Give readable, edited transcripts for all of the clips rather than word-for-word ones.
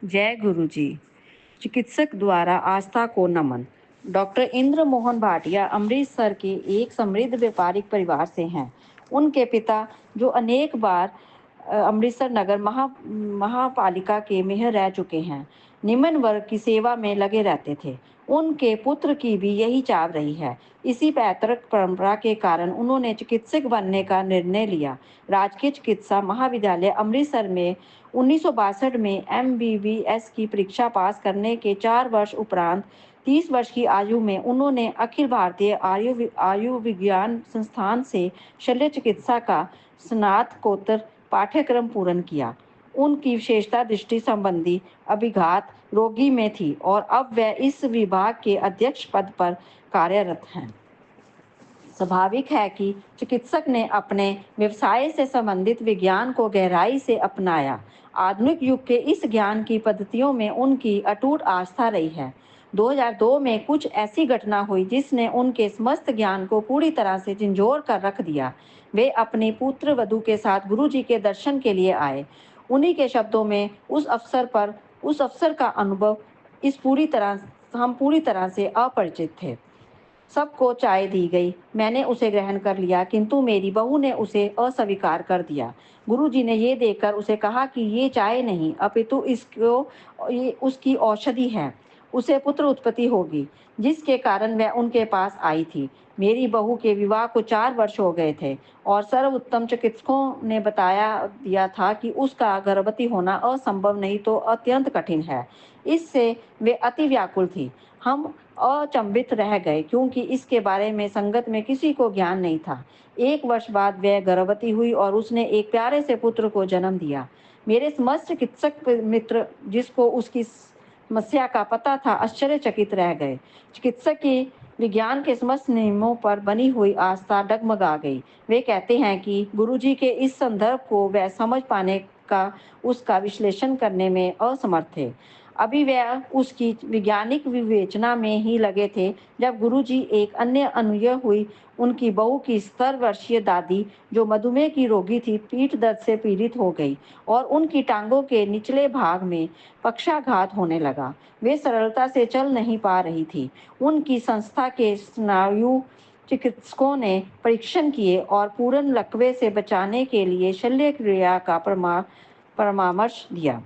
जय गुरु जी। चिकित्सक द्वारा आस्था को नमन। डॉक्टर इंद्र मोहन भाटिया अमृतसर के एक समृद्ध व्यापारिक परिवार से हैं। उनके पिता जो अनेक बार अमृतसर नगर महापालिका के मेयर रह चुके हैं, निम्न वर्ग की सेवा में लगे रहते थे। उनके पुत्र की भी यही चाह रही है। इसी पैतृक परंपरा के कारण उन्होंने चिकित्सक बनने का निर्णय लिया। राजकीय चिकित्सा महाविद्यालय अमृतसर में 1962 में MBBS की परीक्षा पास करने के 4 वर्ष उपरांत 30 वर्ष की आयु में उन्होंने अखिल भारतीय आयुर्विज्ञान संस्थान से शल्य चिकित्सा का स्नातकोत्तर पाठ्यक्रम पूर्ण किया। उनकी विशेषता दृष्टि संबंधी अभिघात रोगी में थी और अब वह इस विभाग के अध्यक्ष पद पर कार्यरत हैं। स्वाभाविक है कि चिकित्सक ने अपने व्यवसाय से संबंधित विज्ञान को गहराई से अपनाया। आधुनिक युग के इस ज्ञान की पद्धतियों में उनकी अटूट आस्था रही है। 2002 में कुछ ऐसी घटना हुई जिसने उनके समस्त ज्ञान को पूरी तरह से झंझोर कर रख दिया। वे अपनी पुत्र वधू के साथ गुरुजी के दर्शन के लिए आए। उन्हीं के शब्दों में उस अवसर का अनुभव हम पूरी तरह से अपरिचित थे। सबको चाय दी गई। मैंने उसे ग्रहण कर लिया, किंतु मेरी बहू ने उसे अस्वीकार कर दिया। गुरुजी ने ये देखकर उसे कहा कि ये चाय नहीं, अपितु ये उसकी औषधि है। उसे पुत्र उत्पत्ति होगी, जिसके कारण वह उनके पास आई थी। मेरी बहू के विवाह को 4 वर्ष हो गए थे और सर्वोत्तम चिकित्सकों ने बताया दिया था कि उसका गर्भवती होना असंभव नहीं तो अत्यंत कठिन है। इससे वे अति व्याकुल थी। हम अचंभित रह गए क्योंकि इसके बारे में संगत में किसी को ज्ञान नहीं था। 1 वर्ष बाद वह गर्भवती हुई और उसने एक प्यारे से पुत्र को जन्म दिया। मेरे समस्त चिकित्सक मित्र, जिसको उसकी समस्या का पता था, आश्चर्यचकित रह गए। चिकित्सक की विज्ञान के समस्त नियमों पर बनी हुई आस्था डगमगा गई। वे कहते हैं कि गुरुजी के इस संदर्भ को वह समझ पाने का उसका विश्लेषण करने में असमर्थ थे। अभी वह उसकी वैज्ञानिक विवेचना में ही लगे थे जब गुरुजी एक अन्य अनुयायी हुई। उनकी बहू की 70 वर्षीय दादी, जो मधुमेह की रोगी थी, पीठ दर्द से पीड़ित हो गई और उनकी टांगों के निचले भाग में पक्षाघात होने लगा। वे सरलता से चल नहीं पा रही थी। उनकी संस्था के स्नायु चिकित्सकों ने परीक्षण किए और पूर्ण लकवे से बचाने के लिए शल्य क्रिया का परामर्श दिया।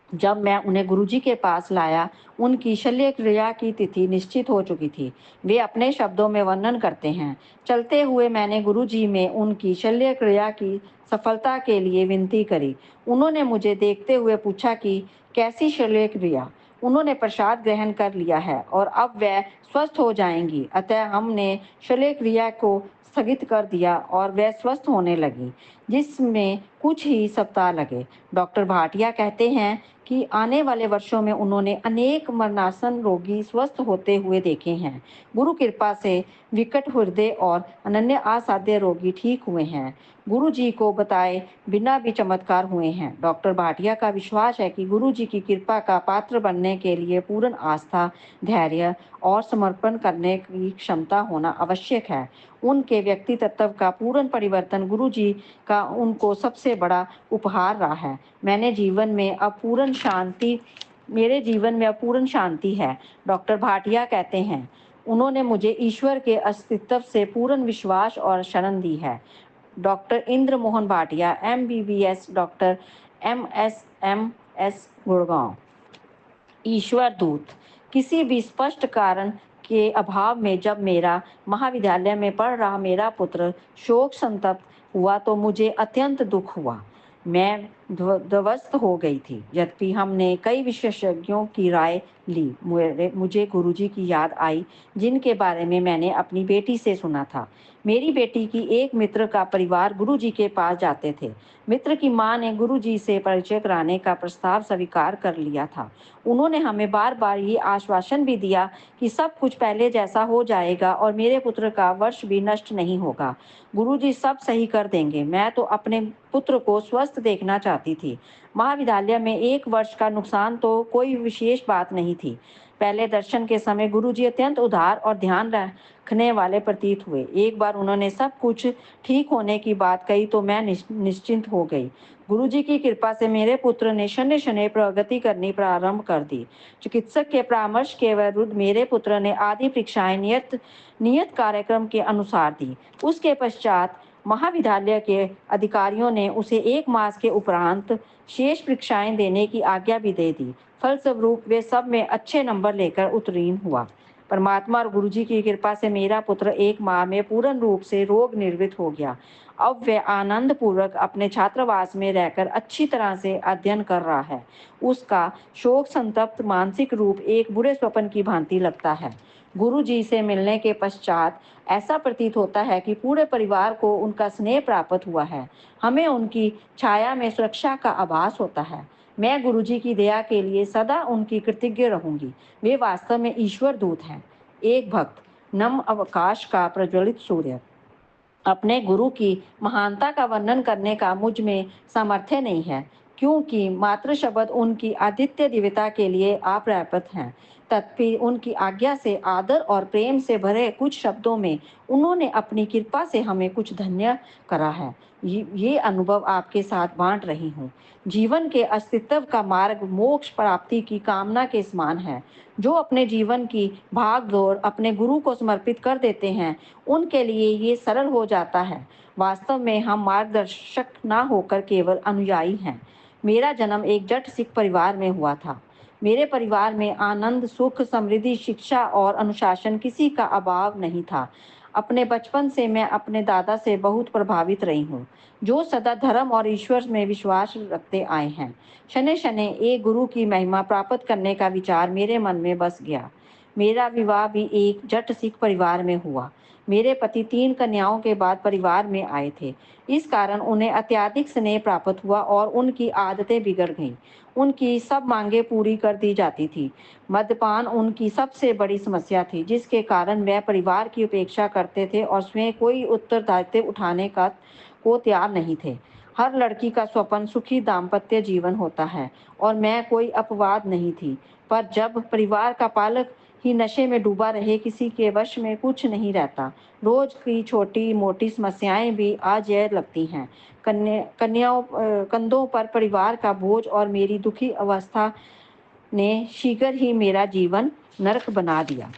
जब मैं उन्हें गुरुजी के पास लाया, उनकी शल्य क्रिया की तिथि निश्चित हो चुकी थी। वे अपने शब्दों में वर्णन करते हैं, चलते हुए मैंने गुरुजी में उनकी शल्य क्रिया की सफलता के लिए विनती करी। उन्होंने मुझे देखते हुए पूछा कि कैसी शल्य क्रिया। उन्होंने प्रसाद ग्रहण कर लिया है और अब वह स्वस्थ हो जाएंगी। अतः हमने शल्य क्रिया को स्थगित कर दिया और वह स्वस्थ होने लगी, जिसमें कुछ ही सप्ताह लगे। डॉक्टर भाटिया कहते हैं कि आने वाले वर्षों में उन्होंने अनेक मरणासन रोगी स्वस्थ होते हुए देखे हैं। गुरु कृपा से विकट हृदय और अनन्य असाध्य रोगी ठीक हुए हैं। गुरु जी को बताए बिना भी चमत्कार हुए हैं। डॉक्टर भाटिया का विश्वास है कि गुरु जी की कृपा का पात्र बनने के लिए पूर्ण आस्था, धैर्य और समर्पण करने की क्षमता होना आवश्यक है। उनके व्यक्ति तत्व का पूर्ण परिवर्तन गुरु जी का उनको सबसे बड़ा उपहार रहा है। मेरे जीवन में अब पूर्ण शांति है। डॉक्टर भाटिया कहते हैं, उन्होंने मुझे ईश्वर के अस्तित्व से पूर्ण विश्वास और शरण दी है। Doctor Indra Mohan Bhatia, MBBS, doctor MSMS, Gurgaon. ईश्वर दूत। किसी भी स्पष्ट कारण के अभाव में जब मेरा महाविद्यालय में पढ़ रहा मेरा पुत्र शोक संतप्त हुआ तो मुझे अत्यंत दुख हुआ। मैं ध्वस्त हो गई थी। यद्यपि हमने कई विशेषज्ञों की राय ली, मुझे गुरुजी की याद आई, जिनके बारे में मैंने अपनी बेटी से सुना था। मेरी बेटी की एक मित्र का परिवार गुरुजी के पास जाते थे। मित्र की मां ने गुरुजी से परिचय कराने का प्रस्ताव स्वीकार कर लिया था। उन्होंने हमें बार बार ये आश्वासन भी दिया कि सब कुछ पहले जैसा हो जाएगा और मेरे पुत्र का वर्ष भी नष्ट नहीं होगा। गुरुजी सब सही कर देंगे। मैं तो अपने पुत्र को स्वस्थ देखना चाहती थी। महाविद्यालय में 1 वर्ष का नुकसान तो कोई विशेष बात नहीं थी। पहले दर्शन के समय गुरुजी अत्यंत उदार और ध्यान रखने वाले प्रतीत हुए। एक बार उन्होंने सब कुछ ठीक होने की बात कही तो मैं निश्चिंत हो गई। गुरुजी की कृपा से मेरे पुत्र ने शनैः शनैः प्रगति करनी प्रारंभ कर दी। चिकित्सक के परामर्श के विरुद्ध मेरे पुत्र ने आधी परीक्षाएं नियत कार्यक्रम के अनुसार दी। उसके पश्चात महाविद्यालय के अधिकारियों ने उसे 1 मास के उपरांत शेष परीक्षाएं देने की आज्ञा भी दे दी। फलस्वरूप वे सब में अच्छे नंबर लेकर उत्तीर्ण हुआ। परमात्मा और गुरुजी की कृपा से मेरा पुत्र 1 माह में पूर्ण रूप से रोग निर्वित हो गया। अब वह आनंद पूर्वक अपने छात्रावास में रहकर अच्छी तरह से अध्ययन कर रहा है। उसका शोक संतप्त मानसिक रूप एक बुरे स्वप्न की भांति लगता है। गुरुजी से मिलने के पश्चात ऐसा प्रतीत होता है कि पूरे परिवार को उनका स्नेह प्राप्त हुआ है। हमें उनकी छाया में सुरक्षा का आभास होता है। मैं गुरुजी की दया के लिए सदा उनकी कृतज्ञ रहूंगी। वे वास्तव में ईश्वर दूत हैं। एक भक्त, नम अवकाश का प्रज्वलित सूर्य। अपने गुरु की महानता का वर्णन करने का मुझ में सामर्थ्य नहीं है, क्योंकि मात्र शब्द उनकी आदित्य दिव्यता के लिए अपर्याप्त हैं। तथापि उनकी आज्ञा से आदर और प्रेम से भरे कुछ शब्दों में उन्होंने अपनी कृपा से हमें कुछ धन्य करा है। ये अनुभव आपके साथ बांट रही हूँ। जीवन के अस्तित्व का मार्ग मोक्ष प्राप्ति की कामना के समान है। जो अपने जीवन की भाग दौड़ अपने गुरु को समर्पित कर देते हैं, उनके लिए ये सरल हो जाता है। वास्तव में हम मार्गदर्शक ना होकर केवल अनुयायी हैं। मेरा जन्म एक जट सिख परिवार में हुआ था। मेरे परिवार में आनंद, सुख, समृद्धि, शिक्षा और अनुशासन किसी का अभाव नहीं था। अपने बचपन से मैं अपने दादा से बहुत प्रभावित रही हूँ, जो सदा धर्म और ईश्वर में विश्वास रखते आए हैं। शनैः शनैः एक गुरु की महिमा प्राप्त करने का विचार मेरे मन में बस गया। मेरा विवाह भी एक जट सिख परिवार में हुआ। मेरे पति 3 कन्याओं के बाद परिवार में आए थे। इस कारण उन्हें अत्यधिक स्नेह प्राप्त हुआ और उनकी आदतें बिगड़ गईं। उनकी सब मांगें पूरी कर दी जाती थी। मद्यपान उनकी सबसे बड़ी समस्या थी, जिसके कारण वह परिवार की उपेक्षा करते थे और स्वयं कोई उत्तरदायित्व उठाने को तैयार नहीं थे। हर लड़की का स्वप्न सुखी दाम्पत्य जीवन होता है और मैं कोई अपवाद नहीं थी। पर जब परिवार का पालक ही नशे में डूबा रहे, किसी के वश में कुछ नहीं रहता। रोज की छोटी मोटी समस्याएं भी अजेय लगती हैं। कंधों पर परिवार का बोझ और मेरी दुखी अवस्था ने शीघ्र ही मेरा जीवन नरक बना दिया।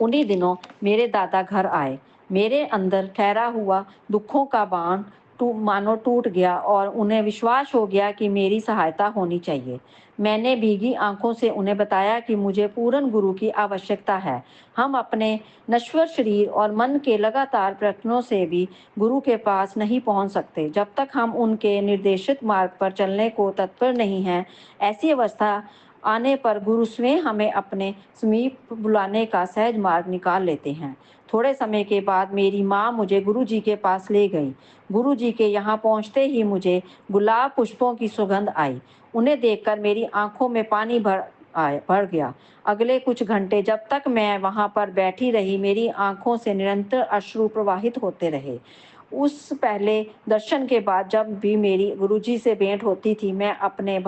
उन्हीं दिनों मेरे दादा घर आए। मेरे अंदर ठहरा हुआ दुखों का बांध मानो टूट गया और उन्हें विश्वास हो गया कि मेरी सहायता होनी चाहिए। मैंने भीगी आंखों से उन्हें बताया कि मुझे पूर्ण गुरु की आवश्यकता है। हम अपने नश्वर शरीर और मन के लगातार प्रयत्नों से भी गुरु के पास नहीं पहुंच सकते, जब तक हम उनके निर्देशित मार्ग पर चलने को तत्पर नहीं हैं। ऐसी अवस्था आने पर गुरु स्वयं हमें अपने समीप बुलाने का सहज मार्ग निकाल लेते हैं। थोड़े समय के बाद मेरी माँ मुझे गुरुजी के पास ले गई। गुरुजी के यहाँ पहुँचते ही मुझे गुलाब पुष्पों की सुगंध आई। उन्हें देखकर मेरी आंखों में पानी भर गया। अगले कुछ घंटे जब तक मैं वहाँ पर बैठी रही, मेरी आंखों से निरंतर अश्रु प्रवाहित होते रहे। उस पहले दर्शन के बाद जब भी मेरी गुरुजी से भेंट होती थी, मैं अपनी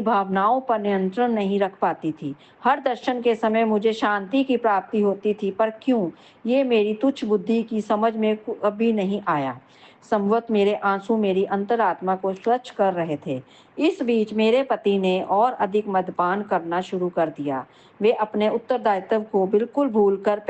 भावनाओं पर नियंत्रण नहीं रख पाती थी। हर दर्शन के समय मुझे शांति की प्राप्ति होती थी, पर क्यों, ये मेरी तुच्छ बुद्धि की समझ में कभी नहीं आया। संवत मेरे आंसू मेरी अंतरात्मा को स्वच्छ कर रहे थे। इस बीच मेरे पति ने और अधिक मद्यपान करना शुरू कर दिया। वे अपने उत्तरदायित्व को बिल्कुल भूलकर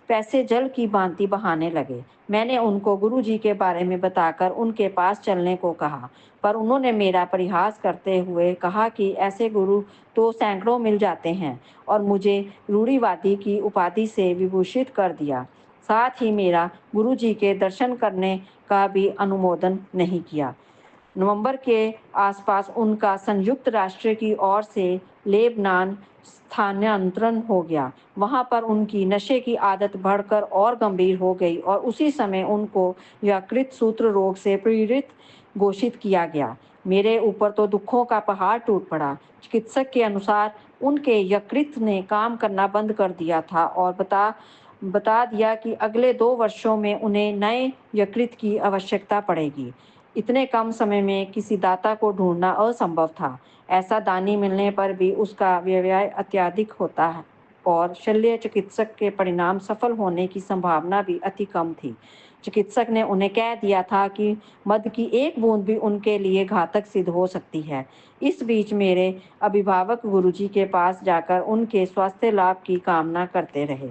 पैसे जल की भांति बहाने लगे। मैंने उनको गुरुजी के बारे में बताकर उनके पास चलने को कहा, पर उन्होंने मेरा परिहास करते हुए कहा कि ऐसे गुरु तो सैकड़ों मिल जाते हैं, और मुझे रूढ़िवादी की उपाधि से विभूषित कर दिया। साथ ही मेरा गुरुजी के दर्शन करने का भी अनुमोदन नहीं किया। नवंबर के आसपास उनका संयुक्त राष्ट्र की ओर से लेबनान स्थानांतरण हो गया। वहां पर उनकी नशे की आदत बढ़कर और गंभीर हो गई और उसी समय उनको यकृत सूत्र रोग से पीड़ित घोषित किया गया। मेरे ऊपर तो दुखों का पहाड़ टूट पड़ा। चिकित्सक के अनुसार उनके यकृत ने काम करना बंद कर दिया था और बता दिया कि अगले 2 वर्षों में उन्हें नए यकृत की आवश्यकता पड़ेगी। इतने कम समय में किसी दाता को ढूंढना असंभव था। ऐसा दानी मिलने पर भी उसका व्यय अत्यधिक होता है और शल्य चिकित्सक के परिणाम सफल होने की संभावना भी अति कम थी। चिकित्सक ने उन्हें कह दिया था कि मद की एक बूंद भी उनके लिए घातक सिद्ध हो सकती है। इस बीच मेरे अभिभावक गुरुजी के पास जाकर उनके स्वास्थ्य लाभ की कामना करते रहे।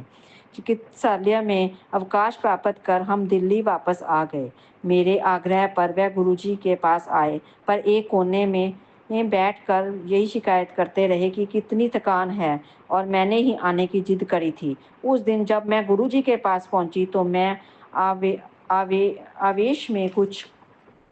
चिकित्सालय में अवकाश प्राप्त कर हम दिल्ली वापस आ गए। मेरे आग्रह पर वह गुरुजी के पास आए, पर एक कोने में बैठकर यही शिकायत करते रहे कि कितनी थकान है और मैंने ही आने की जिद करी थी। उस दिन जब मैं गुरुजी के पास पहुंची तो मैं आवे आवे आवेश में कुछ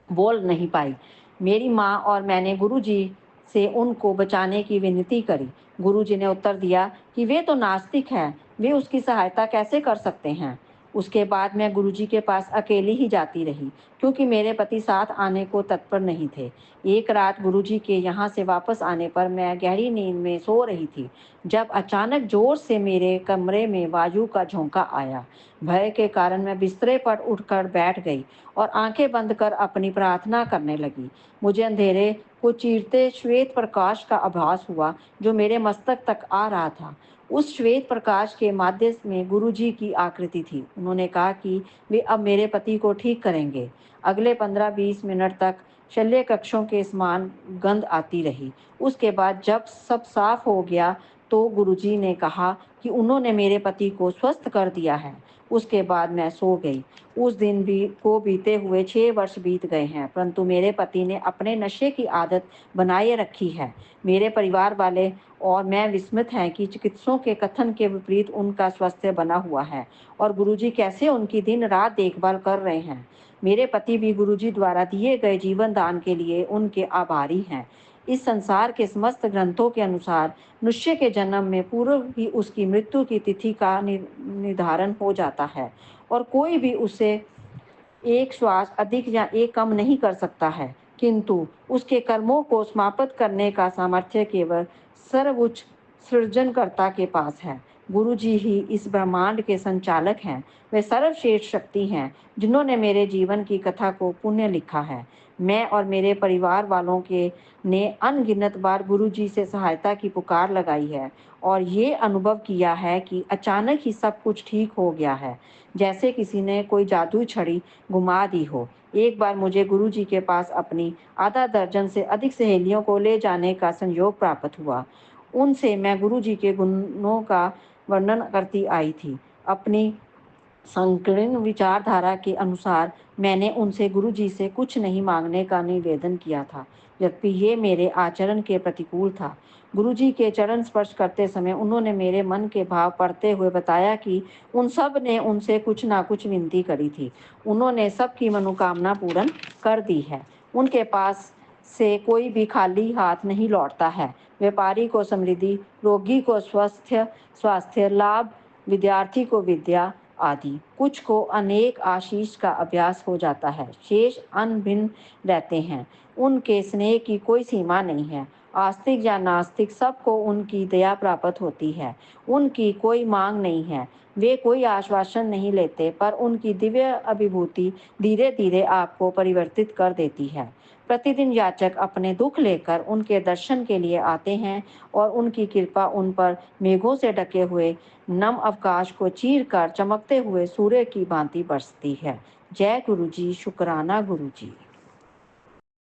बोल नहीं पाई। मेरी माँ और मैंने गुरुजी से उनको बचाने की विनती करी। गुरुजी ने उत्तर दिया कि वे तो नास्तिक हैं, वे उसकी सहायता कैसे कर सकते हैं। उसके बाद मैं गुरुजी के पास अकेली ही जाती रही, क्योंकि मेरे पति साथ आने को तत्पर नहीं थे। एक रात गुरुजी के यहाँ से वापस आने पर मैं गहरी नींद में सो रही थी, जब अचानक जोर से मेरे कमरे में वायु का झोंका आया। भय के कारण मैं बिस्तरे पर उठकर बैठ गई और आंखें बंद कर अपनी प्रार्थना करने लगी। मुझे अंधेरे को चीरते श्वेत प्रकाश का आभास हुआ, जो मेरे मस्तक तक आ रहा था। उस श्वेत प्रकाश के माध्यम में गुरुजी की आकृति थी। उन्होंने कहा कि वे अब मेरे पति को ठीक करेंगे। अगले 15-20 मिनट तक शल्य कक्षों के समान गंध आती रही। उसके बाद जब सब साफ हो गया तो गुरुजी ने कहा कि उन्होंने मेरे पति को स्वस्थ कर दिया है। उसके बाद मैं सो गई। उस दिन भी को बीते हुए 6 वर्ष बीत गए हैं, परंतु मेरे पति ने अपने नशे की आदत बनाए रखी है। मेरे परिवार वाले और मैं विस्मित हैं कि चिकित्सकों के कथन के विपरीत उनका स्वास्थ्य बना हुआ है और गुरुजी कैसे उनकी दिन रात देखभाल कर रहे हैं। मेरे पति भी गुरुजी द्वारा दिए गए जीवन दान के लिए उनके आभारी हैं। इस संसार के समस्त ग्रंथों के अनुसार मनुष्य के जन्म में पूर्व ही उसकी मृत्यु की तिथि का निर्धारण हो जाता है और कोई भी उसे एक श्वास अधिक या एक कम नहीं कर सकता है, किंतु उसके कर्मों को समाप्त करने का सामर्थ्य केवल सर्वोच्च सृजनकर्ता के पास है। गुरु जी ही इस ब्रह्मांड के संचालक हैं। वे सर्वश्रेष्ठ शक्ति हैं, जिन्होंने मेरे जीवन की कथा को पुण्य लिखा है। मैं और मेरे परिवार वालों के ने अनगिनत बार गुरु जी से सहायता की पुकार लगाई है और ये अनुभव किया है कि अचानक ही सब कुछ ठीक हो गया है, जैसे किसी ने कोई जादुई छड़ी घुमा दी हो। एक बार मुझे गुरुजी के पास अपनी आधा दर्जन से अधिक सहेलियों को ले जाने का संयोग प्राप्त हुआ। उनसे मैं गुरुजी के गुणों का वर्णन करती आई थी। अपनी संकीर्ण विचारधारा के अनुसार मैंने उनसे गुरुजी से कुछ नहीं मांगने का निवेदन किया था, जबकि ये मेरे आचरण के प्रतिकूल था। गुरुजी के चरण स्पर्श करते समय उन्होंने मेरे मन के भाव पढ़ते हुए बताया कि उन सब ने उनसे कुछ ना कुछ विनती करी थी। उन्होंने सबकी मनोकामना पूर्ण कर दी है। उनके पास से कोई भी खाली हाथ नहीं लौटता है। व्यापारी को समृद्धि, रोगी को स्वास्थ्य लाभ, विद्यार्थी को विद्या आदि। कुछ को अनेक आशीष का अभ्यास हो जाता है, शेष अनभिन्न रहते हैं। उनके स्नेह की कोई सीमा नहीं है। आस्तिक या नास्तिक सबको उनकी दया प्राप्त होती है। उनकी कोई मांग नहीं है, वे कोई आश्वासन नहीं लेते, पर उनकी दिव्य अभिभूति धीरे धीरे आपको परिवर्तित कर देती है। प्रतिदिन याचक अपने दुख लेकर उनके दर्शन के लिए आते हैं और उनकी कृपा उन पर मेघों से ढके हुए नम अवकाश को चीर कर चमकते हुए सूर्य की भांति बरसती है। जय गुरु जी, शुक्राना गुरु जी।